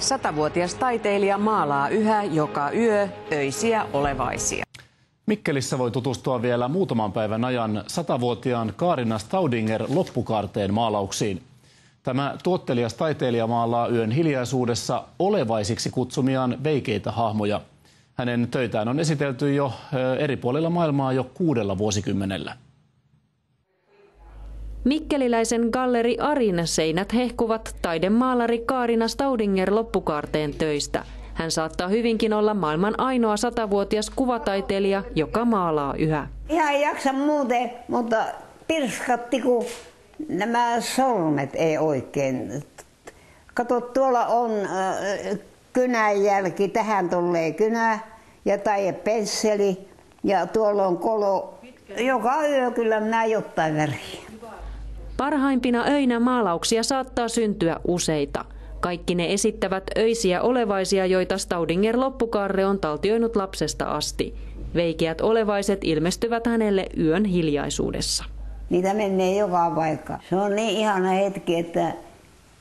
100-vuotias taiteilija maalaa yhä joka yö öisiä olevaisia. Mikkelissä voi tutustua vielä muutaman päivän ajan 100-vuotiaan Kaarina Staudinger loppukaarteen maalauksiin. Tämä tuottelias taiteilija maalaa yön hiljaisuudessa olevaisiksi kutsumiaan veikeitä hahmoja. Hänen töitään on esitelty jo eri puolilla maailmaa jo 6 vuosikymmenellä. Mikkeliläisen galleri Arin seinät hehkuvat taidemaalari Kaarina Staudinger loppukaarteen töistä. Hän saattaa hyvinkin olla maailman ainoa 100-vuotias kuvataiteilija, joka maalaa yhä. Ihan ei jaksa muuten, mutta pirskatti, kun nämä sormet ei oikein. Kato, tuolla on kynänjälki, tähän tulee kynä ja taidepensseli ja tuolla on kolo. Joka yö kyllä näen jotain väriä. Parhaimpina öinä maalauksia saattaa syntyä useita. Kaikki ne esittävät öisiä olevaisia, joita Staudinger loppukaarre on taltioinut lapsesta asti. Veikeät olevaiset ilmestyvät hänelle yön hiljaisuudessa. Niitä menee joka paikka. Se on niin ihana hetki, että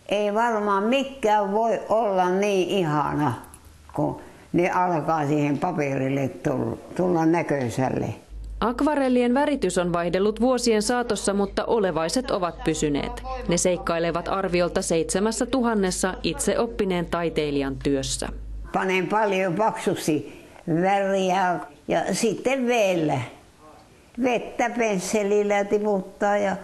ei varmaan mikään voi olla niin ihana, kun ne alkaa siihen paperille tulla näköiselle. Akvarellien väritys on vaihdellut vuosien saatossa, mutta olevaiset ovat pysyneet. Ne seikkailevat arviolta 7000 itse oppineen taiteilijan työssä. Panen paljon paksusti väriä ja sitten veellä. Vettä pensselillä tiputtaa ja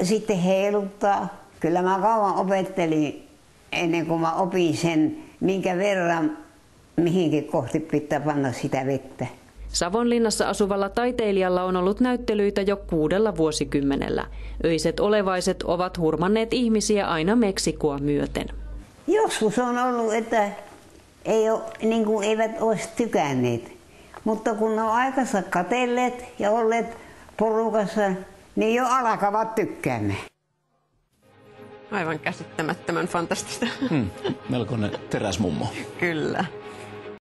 sitten heiluttaa. Kyllä mä kauan opettelin ennen kuin mä opin sen, minkä verran mihinkin kohti pitää panna sitä vettä. Savonlinnassa asuvalla taiteilijalla on ollut näyttelyitä jo 6 vuosikymmenellä. Öiset olevaiset ovat hurmanneet ihmisiä aina Meksikoa myöten. Joskus on ollut, että eivät olisi tykänneet. Mutta kun ne on aikansa katselleet ja olleet porukassa, niin jo alkavat tykkäämään. Aivan käsittämättömän fantastista. Melkoinen teräsmummo. Kyllä.